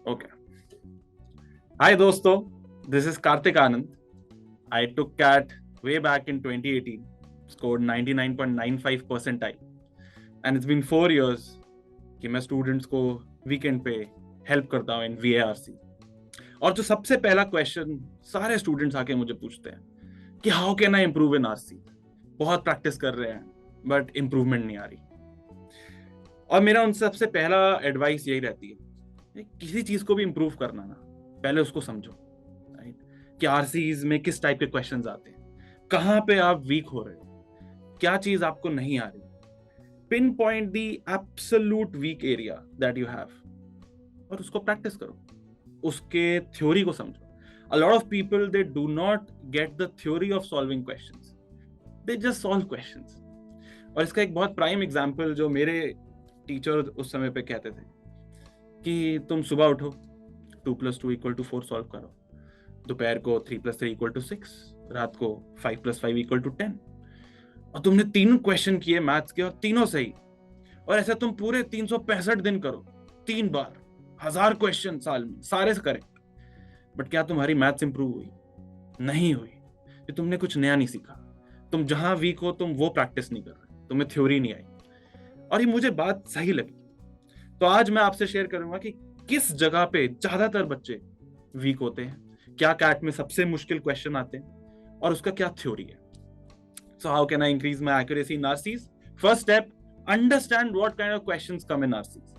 Okay. Hi, dosto. This is Karthik Anand. I took CAT way back in 2018, scored 99.95 percentile, and it's been 4 years कि मैं students को weekend पे help करता हूँ इन VARC. और जो सबसे पहला क्वेश्चन सारे स्टूडेंट्स आके मुझे पूछते हैं कि how can I improve in RC. बहुत प्रैक्टिस कर रहे हैं बट इंप्रूवमेंट नहीं आ रही. और मेरा उनसे सबसे पहला एडवाइस यही रहती है, किसी चीज को भी इंप्रूव करना ना, पहले उसको समझो, राइट? कि RCs में किस टाइप के क्वेश्चंस आते हैं, कहां पे आप वीक हो रहे हो, क्या चीज आपको नहीं आ रही. Pin point the absolute weak area that you have और उसको प्रैक्टिस करो, उसके थ्योरी को समझो. A lot of people, they do not get the theory of solving questions. They just solve questions. और इसका एक बहुत प्राइम एग्जांपल जो मेरे टीचर उस समय पे कहते थे कि तुम सुबह उठो, 2 + 2 = 4 सॉल्व करो, दोपहर को 3 + 3 = 6, रात को 5 + 5 = 10, और तुमने 3 क्वेश्चन किए मैथ्स के और तीनों सही. और ऐसा तुम पूरे 365 दिन करो, 3 बार, 1000 क्वेश्चन साल में, सारे करेक्ट. बट क्या तुम्हारी मैथ्स इंप्रूव हुई? नहीं हुई. कि तुमने कुछ नया नहीं सीखा. तुम जहां वीक हो तुम वो प्रैक्टिस नहीं कर रहे, तुम्हें थ्योरी नहीं आई. और ये मुझे बात सही लगी, तो आज मैं आपसे शेयर करूंगा कि किस जगह पे ज्यादातर बच्चे वीक होते हैं, क्या कैट में सबसे मुश्किल क्वेश्चन आते हैं और उसका क्या थ्योरी है. So how can I increase my accuracy in RCs? First step, understand what kind of questions come in RCs,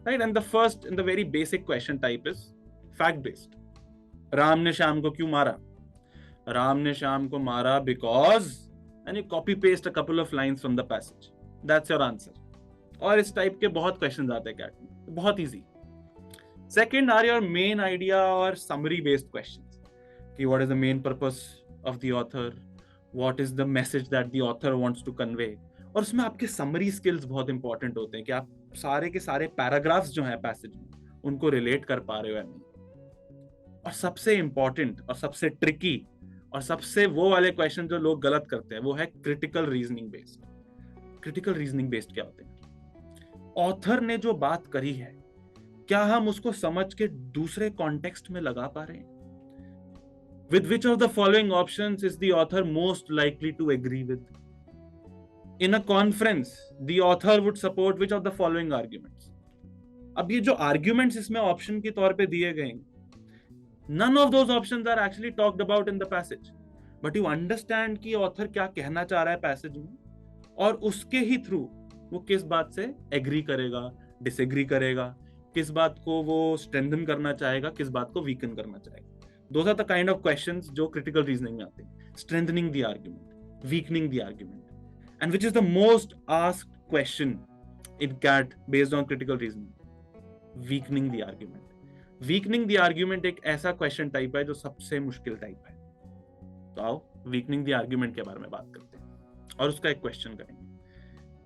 right? And the first and the very basic question type is fact based. Ram ने श्याम को क्यों मारा? राम ने श्याम को मारा because, and you copy paste a couple of lines from the passage. That's your answer. और इस type के बहुत क्वेश्चंस आते हैं कैट में, बहुत easy. Second are your main idea और समरी बेस्ड क्वेश्चंस, कि what is the main purpose of the author, what is the message that the author wants to convey. और उसमें आपके समरी स्किल्स बहुत इंपॉर्टेंट होते हैं कि आप सारे के सारे पैराग्राफ्स जो हैं पैसेज में उनको रिलेट कर पा रहे हो या नहीं. और सबसे इंपॉर्टेंट और सबसे ट्रिकी और सबसे वो वाले क्वेश्चन जो लोग गलत करते हैं वो है critical reasoning based. Critical reasoning based क्या होते हैं? ऑथर ने जो बात करी है, क्या हम उसको समझ के दूसरे कॉन्टेक्स्ट में लगा पा रहे हैं? With which of the following options is the author most likely to agree with? In a conference, the author would support which of the following arguments? अब ये जो arguments इसमें ऑप्शन के तौर पे दिए गए, none of those options are actually talked about in the passage, but you understand कि ऑथर क्या कहना चाह रहा है पैसेज में, और उसके ही थ्रू वो किस बात से एग्री करेगा, डिसएग्री करेगा, किस बात को वो स्ट्रेंथन करना चाहेगा, किस बात को वीकन करना चाहेगा. Those are the kind of questions जो critical reasoning में आते हैं. Strengthening the argument, weakening the argument, and which is the most asked question in CAT based on critical reasoning? Weakening the argument. Weakening the argument एक ऐसा question type है जो सबसे मुश्किल टाइप है. तो आओ weakening the argument के बारे में बात करते हैं और उसका एक क्वेश्चन करेंगे.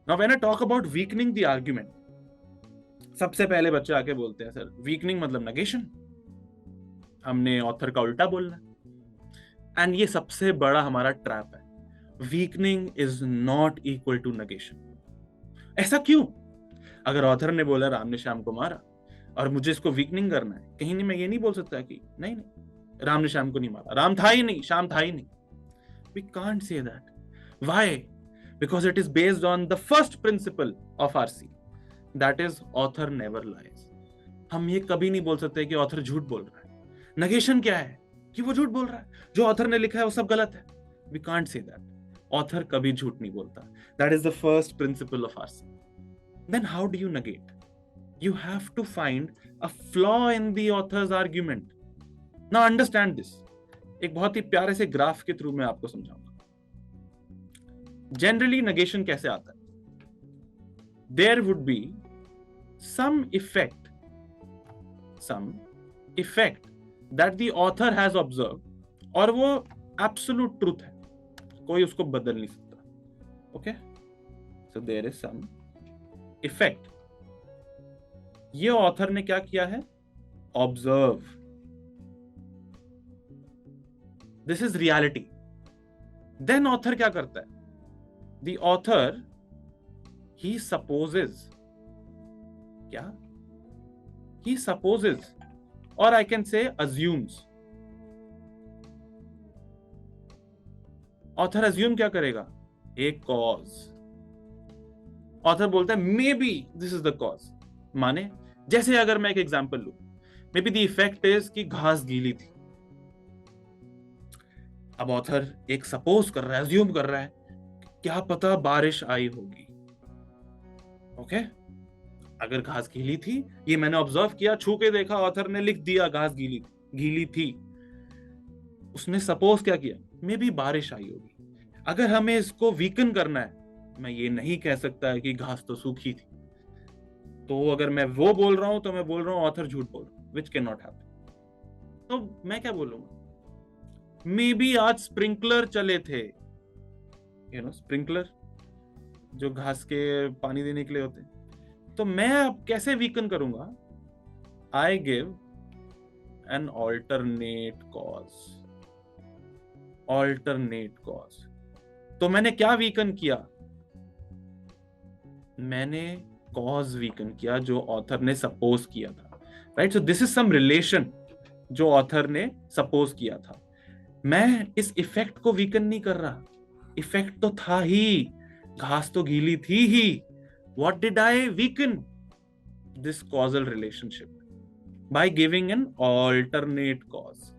Now when I talk about weakening the argument, सबसे पहले बच्चे आके बोलते हैं सर weakening मतलब negation, हमने ऑथर का उल्टा बोलना. एंड ये सबसे बड़ा हमारा ट्रैप है. Weakening is not equal to negation. ऐसा क्यों? अगर ऑथर ने बोला राम ने श्याम को मारा और मुझे इसको वीकनिंग करना है, कहीं नहीं मैं ये नहीं बोल सकता कि नहीं नहीं राम ने श्याम को नहीं मारा, राम था ही नहीं, श्याम था ही नहीं. We can't say that. Why? Because it is based on the first principle of RC, that is author never lies. हम ये कभी नहीं बोल सकते कि ऑथर झूठ बोल रहा है. नेगेशन क्या है? कि वो झूठ बोल रहा है, जो ऑथर ने लिखा है वो सब गलत है. We can't say that. Author कभी झूठ नहीं बोलता. That is the first principle of RC. Then how do you negate? You have to find a flaw in the author's argument. Now understand this. एक बहुत ही प्यारे से ग्राफ के through मैं आपको समझाऊंगा. जनरली नेगेशन कैसे आता है? There would be some effect that the author has observed, और वो absolute truth है, कोई उसको बदल नहीं सकता. Okay? So there is some effect. ये ऑथर ने क्या किया है? Observe. This is reality. Then author क्या करता है? The author, he supposes. क्या? He supposes or I can say assumes. Author assume क्या करेगा? एक cause. Author बोलता है may be this is the cause. माने जैसे अगर मैं एक एग्जांपल लूं, may be the effect is कि घास गीली थी. अब ऑथर एक सपोज कर रहा है, अज्यूम कर रहा है, क्या पता बारिश आई होगी. ओके, अगर घास गीली थी, ये मैंने ऑब्जर्व किया, छू के देखा, ऑथर ने लिख दिया घास गीली थी. उसने सपोज क्या किया? मे बी बारिश आई होगी. अगर हमें इसको वीकन करना है, मैं ये नहीं कह सकता है कि घास तो सूखी थी. तो अगर मैं वो बोल रहा हूं तो मैं बोल रहा हूं ऑथर झूठ बोल रहा हूं, विच कैन नॉट हैपन. तो मैं क्या बोलूंगा? मे बी आज स्प्रिंकलर चले थे. स्प्रिंकलर जो घास के पानी देने के लिए होते हैं. तो मैं अब कैसे वीकन करूंगा? I give an alternate cause. तो मैंने क्या वीकन किया? मैंने कॉज वीकन किया जो ऑथर ने सपोज किया था. Right, so this is some relation जो ऑथर ने सपोज किया था. मैं इस इफेक्ट को वीकन नहीं कर रहा. इफेक्ट तो था ही, घास तो गीली थी ही. What did I weaken? This causal relationship by giving an alternate cause.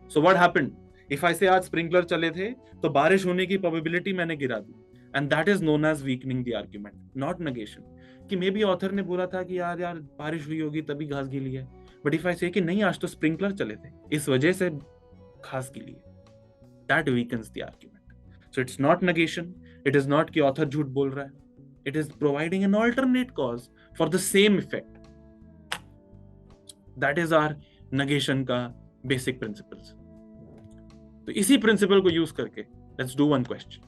So what happened? If I say आज स्प्रिंकलर चले थे तो बारिश होने की प्रोबेबिलिटी मैंने गिरा दी, and that is known as weakening the argument, not negation. कि मे बी ऑथर ने बोला था कि यार बारिश हुई होगी तभी घास गीली है, बट इफ आई से कि नहीं आज तो स्प्रिंकलर चले थे इस वजह से घास गीली है, that weakens the argument. So it's not negation, it is not कि ऑथर झूठ बोल रहा है, it is providing an alternate cause for the same effect. That is our negation का basic principles. तो इसी principle को use करके let's do one question.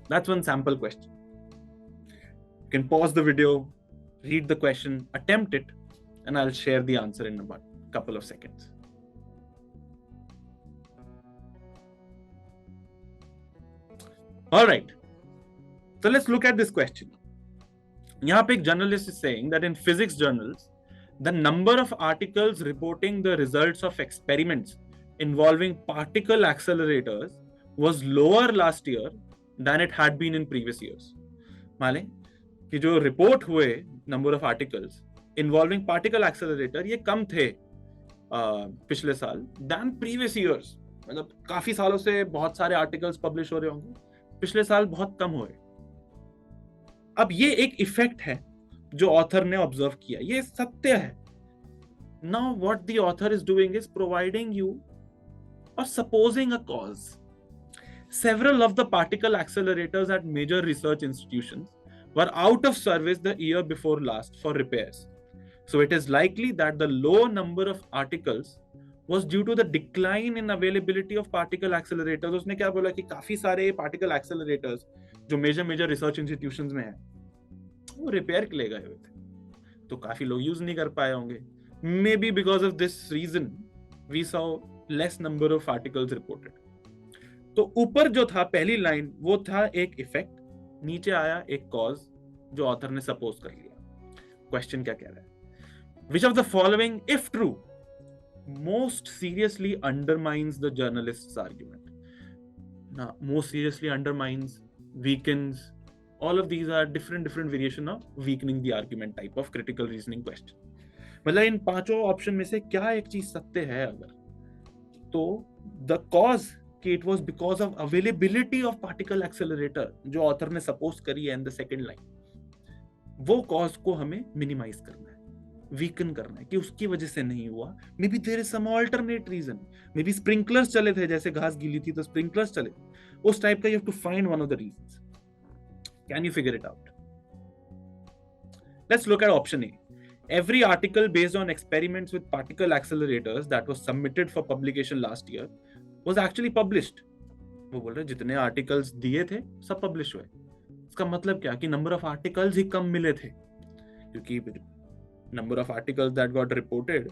That's one sample question. You can pause the video, read the question, attempt it, and I'll share the answer in about a couple of seconds. All right. So let's look at this question. यहाँ पे एक journalist is saying that in physics journals, the number of articles reporting the results of experiments involving particle accelerators was lower last year than it had been in previous years. माने कि जो report हुए number of articles involving particle accelerator ये कम थे पिछले साल than previous years. मतलब काफी सालों से बहुत सारे आर्टिकल्स पब्लिश हो रहे होंगे, पिछले साल बहुत कम हुए. अब ये एक इफेक्ट है जो ऑथर ने ऑब्जर्व किया, ये सत्य है. Now what the author is doing is providing you और supposing a cause. Several of the particle accelerators at major research institutions were out of service the year before last for repairs. So it is likely that the low number of articles was due to the decline in availability of particle accelerators. उसने क्या बोला कि काफी सारे particle accelerators जो major research institutions में है वो रिपेयर के लिए गए हुए थे, तो काफी लोग यूज नहीं कर पाए होंगे. Maybe because of this reason we saw less number of articles reported. तो ऊपर जो था पहली लाइन वो था एक इफेक्ट, नीचे आया एक कॉज जो ऑथर ने सपोज कर लिया. क्वेश्चन क्या कह रहा है? Which of the following if true most seriously undermines the journalist's argument? Now, most seriously undermines, weakens, all of these are different variation of weakening the argument type of critical reasoning question. मतलब इन पांचों option में से क्या एक चीज सत्य है अगर, तो the cause कि it was because of availability of particle accelerator जो ऑथर ने सपोज करी है in the second line, वो कॉज को हमें मिनिमाइज करना है, वीकन करना है कि उसकी वजह से नहीं हुआ. Maybe there is some alternate reason, maybe sprinklers चले थे, जैसे घास गीली थी तो स्प्रिंकलर्स चले, उस टाइप का. You have to find one of the reasons. Can you figure it out? Let's look at option A. Every article based on experiments with particle accelerators that was submitted for publication last year was actually published. वो बोल रहे जितने articles दिए थे सब publish हुए. इसका मतलब क्या कि नंबर ऑफ आर्टिकल्स ही कम मिले थे, क्योंकि number of articles that got reported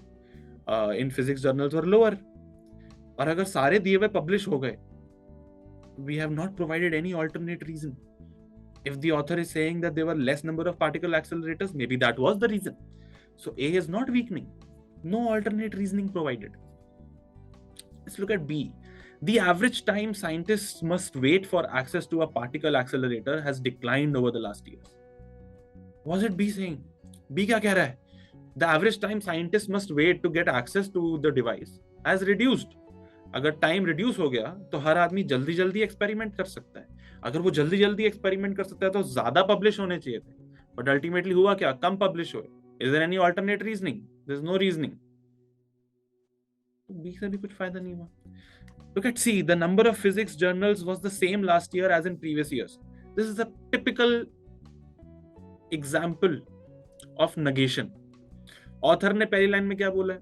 in physics journals were lower. और अगर सारे दिए हुए पब्लिश हो गए, we have not provided any alternate reason. If the author is saying that there were less number of particle accelerators, maybe that was the reason. So A is not weakening. No alternate reasoning provided. Let's look at B. The average time scientists must wait for access to a particle accelerator has declined over the last years. Was it B saying? B क्या कह रहा है? The average time scientists must wait to get access to the device has reduced. अगर time reduce हो गया तो हर आदमी जल्दी जल्दी एक्सपेरिमेंट कर सकता है. अगर वो जल्दी जल्दी एक्सपेरिमेंट कर सकता है तो ज्यादा पब्लिश होने चाहिए थे. बट अल्टीमेटली हुआ क्या? कम पब्लिश हुए. Is there any alternate reasoning? There is no reasoning. B से भी कुछ फायदा नहीं हुआ. Look at C. The number of physics journals was the same last year as in previous years. This is a typical example of negation. Author ने पहली line में क्या बोला है?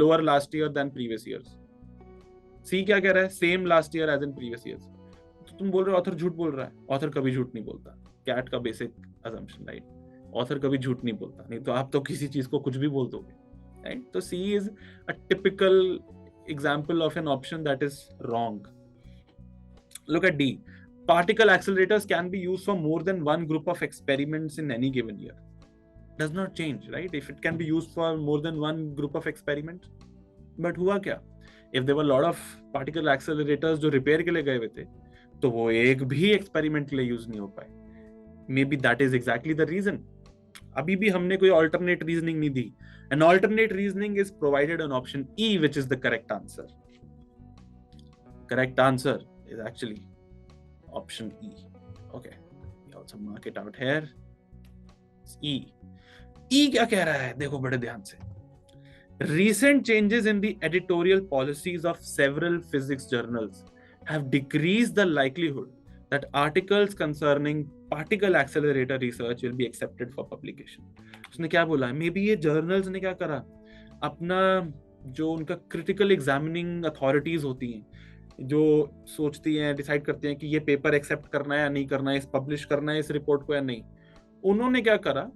Lower last year than previous years. C क्या कह रहा है? Same last year as in previous years. तो तुम बोल रहे हो ऑथर झूठ बोल रहा है. ऑथर कभी झूठ नहीं बोलता. कैट का बेसिक assumption, right? ऑथर कभी झूठ नहीं बोलता. नहीं तो आप तो किसी चीज को कुछ भी बोल दोगे, right? So C is a typical example of an option that is wrong. Look at D. Particle accelerators can be used for more than one group of experiments in any given year. Does not change, right? If it can be used for more than one group of experiments. But हुआ क्या? If there were a lot of particle accelerators जो repair के लिए गए हुए थे, तो वो एक भी एक्सपेरिमेंट के लिए यूज नहीं हो पाए. Maybe that is exactly the reason. अभी भी हमने कोई alternate reasoning नहीं दी. An alternate reasoning is provided on option E, which is the correct answer. Correct answer is actually option E. Okay, we also mark it out here. It's E. E क्या कह रहा है? देखो बड़े ध्यान से. Recent changes in the editorial policies of several physics journals have decreased the likelihood that articles concerning particle accelerator research will be accepted for publication. उसने क्या बोला है? मे बी ये जर्नल्स ने क्या करा, अपना जो उनका क्रिटिकल एग्जामिनिंग अथॉरिटीज होती हैं, जो सोचती हैं, डिसाइड करती हैं कि ये पेपर एक्सेप्ट करना है या नहीं करना है, इस पब्लिश करना है इस रिपोर्ट को या नहीं, उन्होंने क्या करा,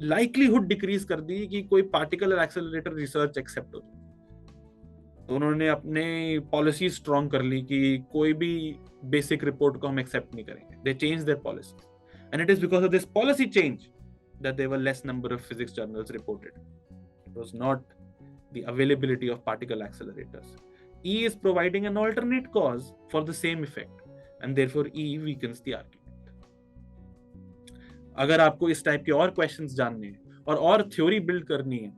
लाइकलीहुड डिक्रीज कर दी कि कोई पार्टिकल एक्सेलरेटर रिसर्च एक्सेप्ट हो. तो उन्होंने अपने पॉलिसी स्ट्रॉन्ग कर ली कि कोई भी बेसिक रिपोर्ट को हम एक्सेप्ट नहीं करेंगे. दे change their policy and it is because of this policy change that there were less number of physics journals reported. It was not the availability of particle accelerators. E is providing an alternate cause for the same effect and therefore E weakens the argument. अगर आपको इस type के और questions जानने हैं और theory build करनी है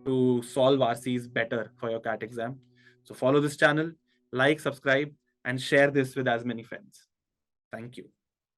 to solve RCs better for your CAT exam, so follow this channel, like, subscribe and share this with as many friends. Thank you.